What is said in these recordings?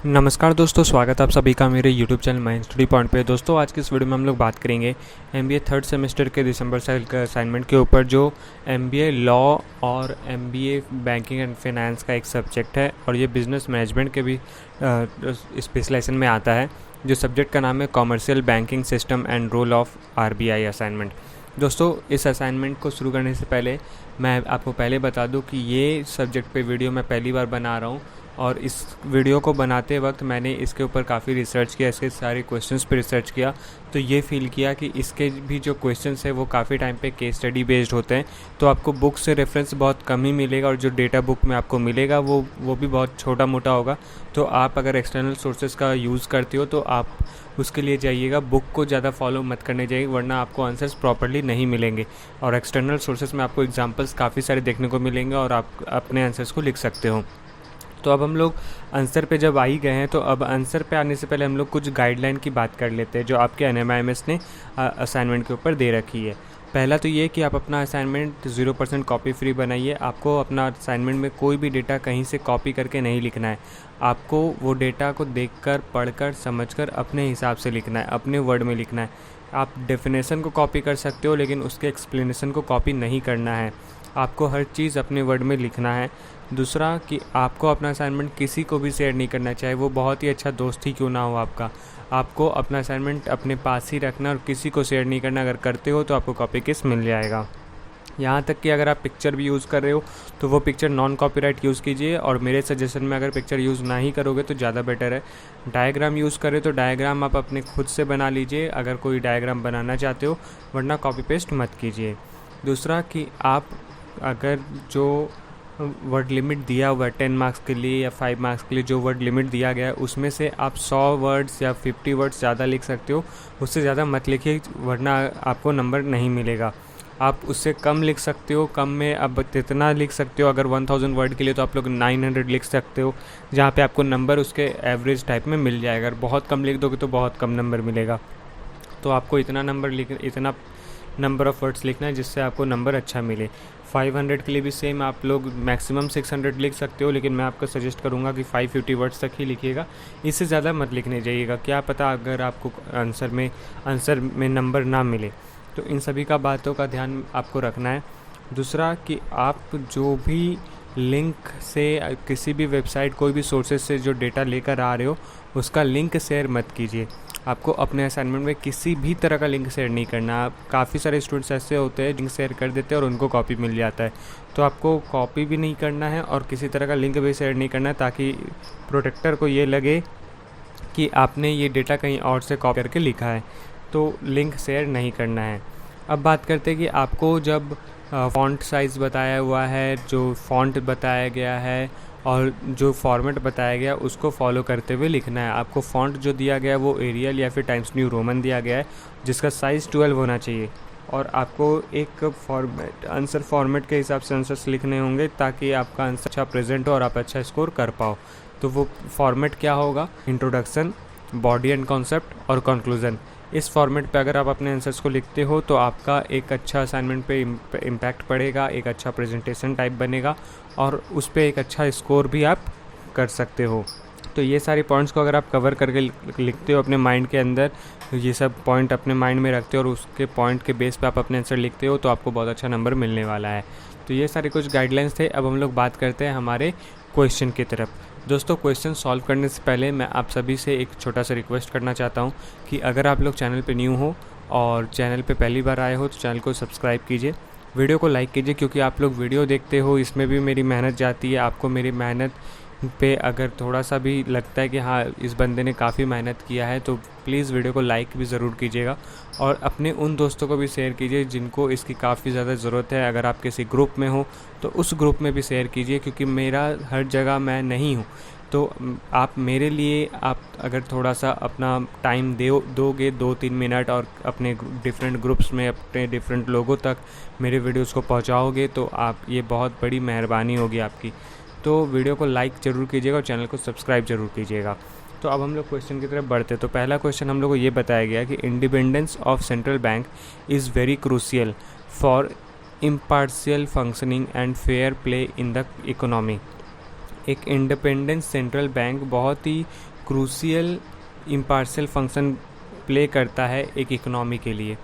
नमस्कार दोस्तों, स्वागत है आप सभी का मेरे YouTube channel mind study point पे। दोस्तों आज की इस वीडियो में हम लोग बात करेंगे MBA थर्ड सेमेस्टर के दिसंबर साल का असाइनमेंट के ऊपर, जो MBA लॉ और MBA बैंकिंग एंड फाइनेंस का एक सब्जेक्ट है और ये बिजनेस मैनेजमेंट के भी स्पेशलाइजेशन में आता है। जो सब्जेक्ट का नाम है commercial banking system and role of RBI assignment. दोस्तों इस असाइनमेंट को शुरू करने से पहले मैं आपको पहले बता दूं कि ये सब्जेक्ट पे वीडियो मैं पहली बार बना रहा हूँ और इस वीडियो को बनाते वक्त मैंने इसके ऊपर काफ़ी रिसर्च किया, इसके सारे क्वेश्चंस पे रिसर्च किया, तो ये फील किया कि इसके भी जो क्वेश्चंस है वो काफ़ी टाइम पे केस स्टडी बेस्ड होते हैं। तो आपको बुक से रेफरेंस बहुत कम ही मिलेगा और जो डेटा बुक में आपको मिलेगा वो भी बहुत छोटा मोटा होगा। तो आप अगर एक्सटर्नल सोर्सेज का यूज़ करते हो तो आप उसके लिए जाइएगा, बुक को ज़्यादा फॉलो मत करने जाइए, वरना आपको आंसर्स प्रॉपर्ली नहीं मिलेंगे। और एक्सटर्नल सोर्सेज में आपको एग्जांपल्स काफ़ी सारे देखने को मिलेंगे और आप अपने आंसर्स को लिख सकते हो। तो अब हम लोग आंसर पे जब आ ही गए हैं, तो अब आंसर पे आने से पहले हम लोग कुछ गाइडलाइन की बात कर लेते हैं जो आपके NMIMS ने असाइनमेंट के ऊपर दे रखी है। पहला तो ये कि आप अपना असाइनमेंट 0% कॉपी फ्री बनाइए। आपको अपना असाइनमेंट में कोई भी डेटा कहीं से कॉपी करके नहीं लिखना है। आपको वो डेटा को देखकर, पढ़कर, समझकर अपने हिसाब से लिखना है, अपने वर्ड में लिखना है। आप डेफिनेशन को कॉपी कर सकते हो लेकिन उसके एक्सप्लेनेशन को कॉपी नहीं करना है। आपको हर चीज़ अपने वर्ड में लिखना है। दूसरा कि आपको अपना असाइनमेंट किसी को भी शेयर नहीं करना, चाहे वो बहुत ही अच्छा दोस्त ही क्यों ना हो आपका। आपको अपना असाइनमेंट अपने पास ही रखना और किसी को शेयर नहीं करना। अगर करते हो तो आपको कॉपी केस मिल जाएगा। यहाँ तक कि अगर आप पिक्चर भी यूज़ कर रहे हो तो वो पिक्चर नॉन कॉपीराइट यूज़ कीजिए, और मेरे सजेशन में अगर पिक्चर यूज़ ना ही करोगे तो ज़्यादा बेटर है। डायग्राम यूज़ करें तो डायग्राम आप अपने खुद से बना लीजिए अगर कोई डायग्राम बनाना चाहते हो, वरना कॉपी पेस्ट मत कीजिए। दूसरा कि आप अगर जो वर्ड लिमिट दिया हुआ है 10 मार्क्स के लिए या 5 मार्क्स के लिए, जो वर्ड लिमिट दिया गया है उसमें से आप 100 वर्ड्स या 50 वर्ड्स ज़्यादा लिख सकते हो। उससे ज़्यादा मत लिखिए, वरना आपको नंबर नहीं मिलेगा। आप उससे कम लिख सकते हो, कम में अब जितना लिख सकते हो। अगर 1000 वर्ड के लिए तो आप लोग 900 लिख सकते हो, जहाँ पे आपको नंबर उसके एवरेज टाइप में मिल जाएगा। अगर बहुत कम लिख दोगे तो बहुत कम नंबर मिलेगा। तो आपको इतना नंबर ऑफ़ वर्ड्स लिखना है जिससे आपको नंबर अच्छा मिले। 500 के लिए भी सेम आप लोग मैक्सिमम 600 लिख सकते हो, लेकिन मैं आपको सजेस्ट करूंगा कि 550 वर्ड्स तक ही लिखिएगा। इससे ज़्यादा मत लिखने जाइएगा, क्या पता अगर आपको आंसर में नंबर ना मिले। तो इन सभी का बातों का ध्यान आपको रखना है। दूसरा कि आप जो भी लिंक से किसी भी वेबसाइट, कोई भी सोर्सेज से जो डेटा लेकर आ रहे हो उसका लिंक शेयर मत कीजिए। आपको अपने असाइनमेंट में किसी भी तरह का लिंक शेयर नहीं करना। काफ़ी सारे स्टूडेंट्स ऐसे होते हैं लिंक शेयर कर देते हैं और उनको कॉपी मिल जाता है। तो आपको कॉपी भी नहीं करना है और किसी तरह का लिंक भी शेयर नहीं करना है, ताकि प्रोटेक्टर को ये लगे कि आपने ये डेटा कहीं और से कॉपी करके लिखा है। तो लिंक शेयर नहीं करना है। अब बात करते हैं कि आपको जब फ़ॉन्ट साइज़ बताया हुआ है, जो फ़ॉन्ट बताया गया है और जो फॉर्मेट बताया गया उसको फॉलो करते हुए लिखना है। आपको फ़ॉन्ट जो दिया गया है वो एरियल या फिर टाइम्स न्यू रोमन दिया गया है, जिसका साइज़ 12 होना चाहिए। और आपको एक आंसर फॉर्मेट के हिसाब से आंसर्स लिखने होंगे ताकि आपका आंसर अच्छा प्रेजेंट हो और आप अच्छा स्कोर कर पाओ। तो वो फॉर्मेट क्या होगा? इंट्रोडक्शन, बॉडी एंड कॉन्सेप्ट और कंक्लूज़न। इस फॉर्मेट पे अगर आप अपने आंसर्स को लिखते हो तो आपका एक अच्छा असाइनमेंट पे इम्पैक्ट पड़ेगा, एक अच्छा प्रेजेंटेशन टाइप बनेगा और उस पर एक अच्छा स्कोर भी आप कर सकते हो। तो ये सारे पॉइंट्स को अगर आप कवर करके लिखते हो अपने माइंड के अंदर, ये सब पॉइंट अपने माइंड में रखते हो और उसके पॉइंट के बेस पे आप अपने आंसर लिखते हो, तो आपको बहुत अच्छा नंबर मिलने वाला है। तो ये सारे कुछ गाइडलाइंस थे। अब हम लोग बात करते हैं हमारे क्वेश्चन की तरफ। दोस्तों क्वेश्चन सॉल्व करने से पहले मैं आप सभी से एक छोटा सा रिक्वेस्ट करना चाहता हूँ कि अगर आप लोग चैनल पे न्यू हो और चैनल पे पहली बार आए हो तो चैनल को सब्सक्राइब कीजिए, वीडियो को लाइक कीजिए, क्योंकि आप लोग वीडियो देखते हो, इसमें भी मेरी मेहनत जाती है। आपको मेरी मेहनत पे अगर थोड़ा सा भी लगता है कि हाँ इस बंदे ने काफ़ी मेहनत किया है, तो प्लीज़ वीडियो को लाइक भी ज़रूर कीजिएगा और अपने उन दोस्तों को भी शेयर कीजिए जिनको इसकी काफ़ी ज़्यादा ज़रूरत है। अगर आप किसी ग्रुप में हो तो उस ग्रुप में भी शेयर कीजिए, क्योंकि मेरा हर जगह मैं नहीं हूँ। तो आप मेरे लिए आप अगर थोड़ा सा अपना टाइम दोगे 2-3 मिनट और अपने डिफरेंट ग्रुप्स में अपने डिफरेंट लोगों तक मेरे वीडियोस को पहुंचाओगे, तो आप ये बहुत बड़ी मेहरबानी होगी आपकी। तो वीडियो को लाइक ज़रूर कीजिएगा और चैनल को सब्सक्राइब ज़रूर कीजिएगा। तो अब हम लोग क्वेश्चन की तरफ बढ़ते। तो पहला क्वेश्चन हम लोग को ये बताया गया कि independence of central bank is very crucial for impartial functioning and fair play in the economy. एक इंडिपेंडेंट सेंट्रल बैंक बहुत ही क्रूशियल इम्पार्शियल फंक्शन प्ले करता है एक इकोनॉमी के लिए।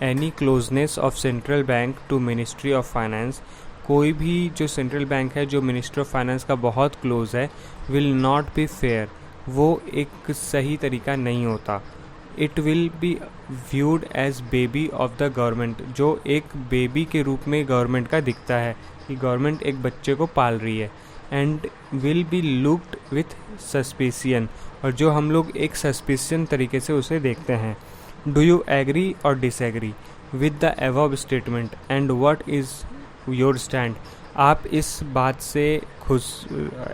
Any closeness of central bank to ministry of finance, कोई भी जो सेंट्रल बैंक है जो मिनिस्ट्री ऑफ फाइनेंस का बहुत क्लोज है, विल नॉट बी फेयर, वो एक सही तरीका नहीं होता। It will be viewed as baby of the government, जो एक बेबी के रूप में गवर्नमेंट का दिखता है कि गवर्नमेंट एक बच्चे को पाल रही है। And will be looked with suspicion, और जो हम लोग एक सस्पिशियन तरीके से उसे देखते हैं। डू यू एग्री और disagree with the above statement and what is your stand, आप इस बात से खुश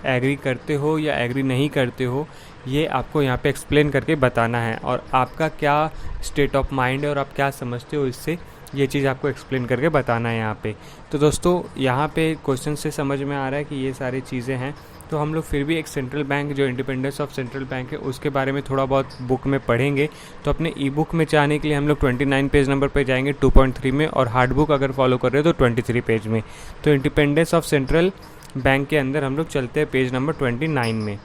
एग्री करते हो या एग्री नहीं करते हो, ये आपको यहाँ पे एक्सप्लेन करके बताना है, और आपका क्या स्टेट ऑफ माइंड है और आप क्या समझते हो इससे, ये चीज़ आपको एक्सप्लेन करके बताना है यहाँ पे। तो दोस्तों यहाँ पे क्वेश्चन से समझ में आ रहा है कि ये सारी चीज़ें हैं। तो हम लोग फिर भी एक सेंट्रल बैंक, जो इंडिपेंडेंस ऑफ सेंट्रल बैंक है, उसके बारे में थोड़ा बहुत बुक में पढ़ेंगे। तो अपने ई बुक में जाने के लिए हम लोग 29 पेज नंबर पे जाएंगे 2.3 में, और हार्ड बुक अगर फॉलो कर रहे हो तो 23 पेज में। तो इंडिपेंडेंस ऑफ सेंट्रल बैंक के अंदर हम लोग चलते हैं पेज नंबर 29 में।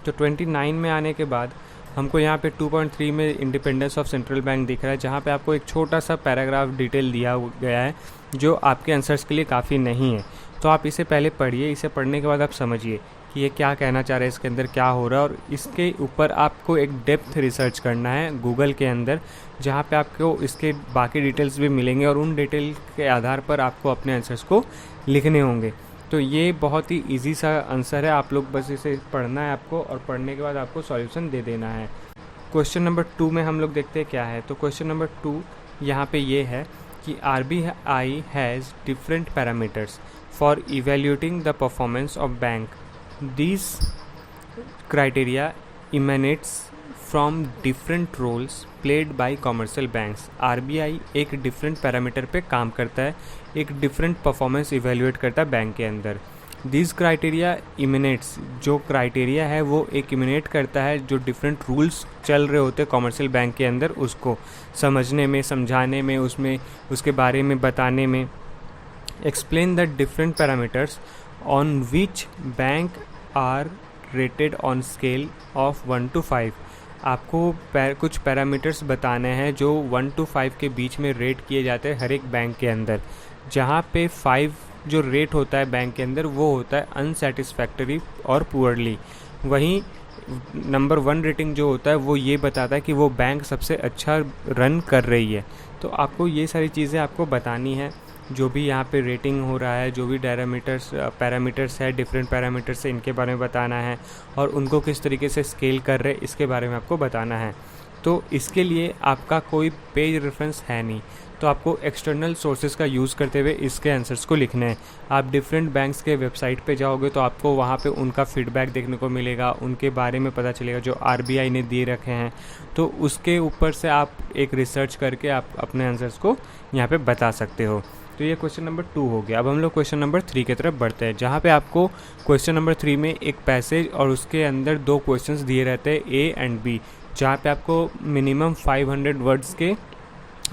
तो 29 में आने के बाद हमको यहाँ पे 2.3 में इंडिपेंडेंस ऑफ सेंट्रल बैंक दिख रहा है, जहाँ पे आपको एक छोटा सा पैराग्राफ डिटेल दिया गया है जो आपके आंसर्स के लिए काफ़ी नहीं है। तो आप इसे पहले पढ़िए, इसे पढ़ने के बाद आप समझिए कि ये क्या कहना चाह रहे हैं, इसके अंदर क्या हो रहा है, और इसके ऊपर आपको एक डेप्थ रिसर्च करना है गूगल के अंदर, जहाँ पे आपको इसके बाकी डिटेल्स भी मिलेंगे, और उन डिटेल के आधार पर आपको अपने आंसर्स को लिखने होंगे। तो ये बहुत ही इजी सा आंसर है, आप लोग बस इसे पढ़ना है आपको, और पढ़ने के बाद आपको सॉल्यूशन दे देना है। क्वेश्चन नंबर 2 में हम लोग देखते हैं क्या है। तो क्वेश्चन नंबर 2 यहाँ पे ये है कि RBI has different parameters for evaluating the performance of bank. These criteria emanates from different roles played by commercial banks। RBI एक डिफरेंट पैरामीटर पे काम करता है, एक डिफरेंट परफॉर्मेंस इवेल्यूएट करता है बैंक के अंदर। These criteria emanates, जो क्राइटेरिया है वो एक इमिनेट करता है, जो डिफरेंट रूल्स चल रहे होते हैं कॉमर्शियल बैंक के अंदर, उसको समझने में, समझाने में, उसमें उसके बारे में बताने में। Explain the different parameters on which bank are rated on scale of 1 to 5। आपको कुछ पैरामीटर्स बताने हैं जो 1 to 5 के बीच में रेट किए जाते हैं हर एक बैंक के अंदर, जहाँ पे 5 जो रेट होता है बैंक के अंदर वो होता है अनसेटिस्फैक्टरी और पुअरली। वहीं नंबर 1 रेटिंग जो होता है वो ये बताता है कि वो बैंक सबसे अच्छा रन कर रही है। तो आपको ये सारी चीज़ें आपको बतानी है, जो भी यहाँ पे रेटिंग हो रहा है, जो भी पैरामीटर्स है, डिफरेंट पैरामीटर्स है, इनके बारे में बताना है, और उनको किस तरीके से स्केल कर रहे इसके बारे में आपको बताना है। तो इसके लिए आपका कोई पेज रेफरेंस है नहीं, तो आपको एक्सटर्नल सोर्सेज का यूज़ करते हुए इसके आंसर्स को लिखना है। आप डिफरेंट बैंक्स के वेबसाइट पे जाओगे तो आपको वहाँ पे उनका फीडबैक देखने को मिलेगा, उनके बारे में पता चलेगा जो RBI ने दिए रखे हैं। तो उसके ऊपर से आप एक रिसर्च करके आप अपने आंसर्स को यहाँ पे बता सकते हो। तो ये क्वेश्चन नंबर 2 हो गया। अब हम लोग क्वेश्चन नंबर 3 की तरफ बढ़ते हैं, जहाँ पे आपको क्वेश्चन नंबर 3 में एक पैसेज और उसके अंदर 2 क्वेश्चंस दिए रहते हैं A एंड B, जहाँ पे आपको मिनिमम 500 वर्ड्स के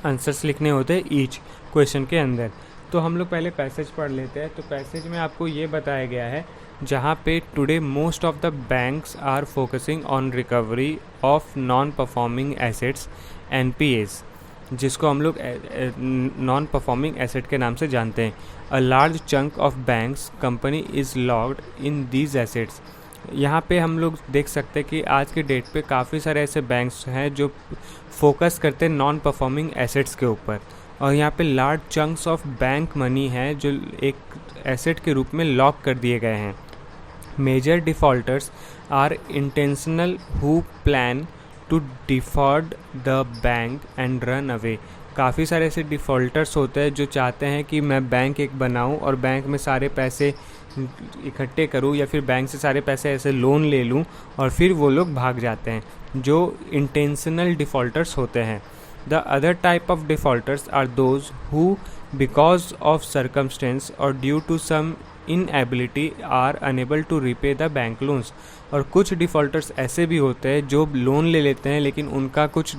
आंसर्स लिखने होते हैं ईच क्वेश्चन के अंदर। तो हम लोग पहले पैसेज पढ़ लेते हैं। तो पैसेज में आपको ये बताया गया है, जहाँ पे today most of the banks are focusing on recovery of non performing assets NPAs, जिसको हम लोग नॉन परफॉर्मिंग एसेट के नाम से जानते हैं। A large chunk of banks company is locked in these assets. यहाँ पे हम लोग देख सकते हैं कि आज के डेट पे काफ़ी सारे ऐसे बैंक्स हैं जो फोकस करते हैं नॉन परफॉर्मिंग एसेट्स के ऊपर, और यहाँ पे large chunks of bank money है जो एक एसेट के रूप में लॉक कर दिए गए हैं। Major defaulters are intentional who plan to default the bank and run away. काफ़ी सारे ऐसे डिफ़ॉल्टर्स होते हैं जो चाहते हैं कि मैं बैंक एक बनाऊं और बैंक में सारे पैसे इकट्ठे करूं, या फिर बैंक से सारे पैसे ऐसे लोन ले लूं, और फिर वो लोग भाग जाते हैं, जो इंटेंशनल डिफ़ॉल्टर्स होते हैं। The other type of defaulters are those who because of circumstances और due to some inability are unable to repay the bank loans. और कुछ डिफ़ॉल्टर्स ऐसे भी होते हैं जो लोन ले लेते हैं, लेकिन उनका कुछ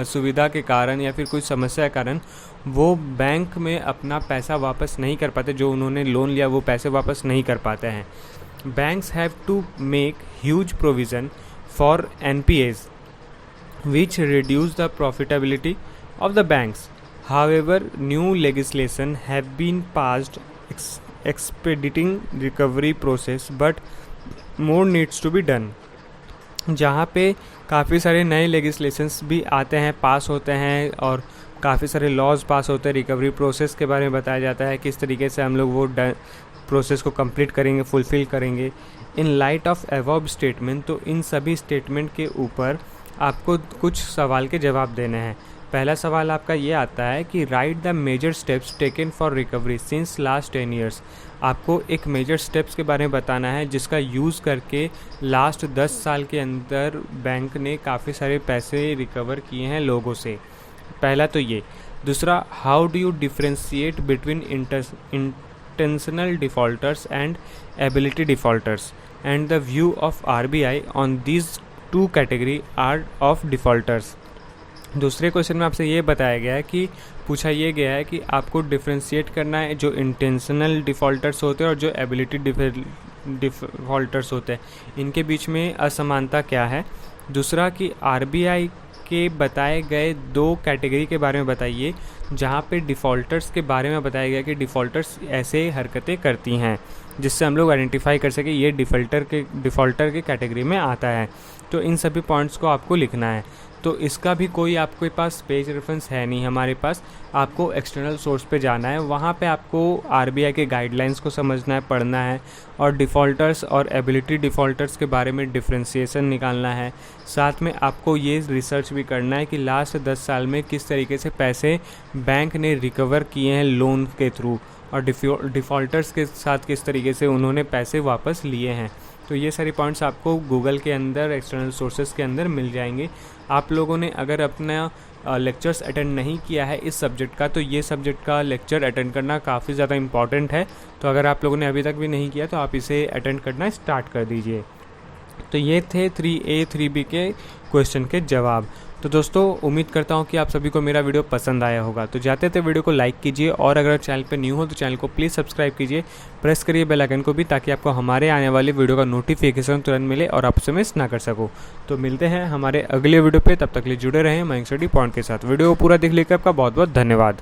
सुविधा के कारण या फिर कोई समस्या के कारण वो बैंक में अपना पैसा वापस नहीं कर पाते, जो उन्होंने लोन लिया वो पैसे वापस नहीं कर पाते हैं। banks have to make huge provision for NPAs, which reduce the profitability of the banks. However, new legislation have been passed expediting recovery process, but more needs to be done. जहाँ पे काफ़ी सारे नए लेगिस्लेशंस भी आते हैं, पास होते हैं, और काफ़ी सारे लॉज पास होते हैं। रिकवरी प्रोसेस के बारे में बताया जाता है, किस तरीके से हम लोग वो प्रोसेस को कंप्लीट करेंगे, फुलफ़िल करेंगे। In light of above statement, तो इन सभी स्टेटमेंट के ऊपर आपको कुछ सवाल के जवाब देने हैं। पहला सवाल आपका ये आता है कि right the major steps taken for recovery since last 10 years. आपको एक मेजर स्टेप्स के बारे में बताना है जिसका यूज़ करके लास्ट 10 साल के अंदर बैंक ने काफ़ी सारे पैसे रिकवर किए हैं लोगों से। पहला तो ये। दूसरा, how do you differentiate between intentional defaulters and ability defaulters, and the view of RBI on these two category are of defaulters. दूसरे क्वेश्चन में आपसे ये बताया गया है कि पूछा ये गया है कि आपको डिफ्रेंशिएट करना है जो इंटेंशनल डिफ़ॉल्टर्स होते हैं और जो एबिलिटी डिफ़ॉल्टर्स होते हैं, इनके बीच में असमानता क्या है। दूसरा कि RBI के बताए गए 2 कैटेगरी के बारे में बताइए जहाँ पे डिफ़ॉल्टर्स के बारे में बताया गया कि डिफ़ॉल्टर्स ऐसे हरकतें करती हैं जिससे हम लोग आइडेंटिफाई कर सकें ये डिफ़ॉल्टर के कैटेगरी में आता है। तो इन सभी पॉइंट्स को आपको लिखना है। तो इसका भी कोई आपके पास पेज रेफरेंस है नहीं हमारे पास, आपको एक्सटर्नल सोर्स पे जाना है, वहाँ पे आपको RBI के गाइडलाइंस को समझना है, पढ़ना है, और डिफ़ॉल्टर्स और एबिलिटी डिफ़ॉल्टर्स के बारे में डिफ्रेंशिएशन निकालना है। साथ में आपको ये रिसर्च भी करना है कि लास्ट 10 साल में किस तरीके से पैसे बैंक ने रिकवर किए हैं लोन के थ्रू, और डिफ़ॉल्टर्स के साथ किस तरीके से उन्होंने पैसे वापस लिए हैं। तो ये सारी पॉइंट्स आपको गूगल के अंदर एक्सटर्नल सोर्सेज के अंदर मिल जाएंगे। आप लोगों ने अगर अपना लेक्चर्स अटेंड नहीं किया है इस सब्जेक्ट का, तो ये सब्जेक्ट का लेक्चर अटेंड करना काफ़ी ज़्यादा इंपॉर्टेंट है। तो अगर आप लोगों ने अभी तक भी नहीं किया तो आप इसे अटेंड करना स्टार्ट कर दीजिए। तो ये थे 3A 3B के क्वेश्चन के जवाब। तो दोस्तों, उम्मीद करता हूँ कि आप सभी को मेरा वीडियो पसंद आया होगा। तो जाते थे वीडियो को लाइक कीजिए, और अगर चैनल पे न्यू हो तो चैनल को प्लीज़ सब्सक्राइब कीजिए, प्रेस करिए बेल आइकन को भी, ताकि आपको हमारे आने वाली वीडियो का नोटिफिकेशन तुरंत मिले और आप उसे मिस ना कर सको। तो मिलते हैं हमारे अगले वीडियो पे, तब तक के लिए जुड़े रहें मयंक स्टडी पॉइंट के साथ। वीडियो को पूरा देख लेकर आपका बहुत बहुत धन्यवाद।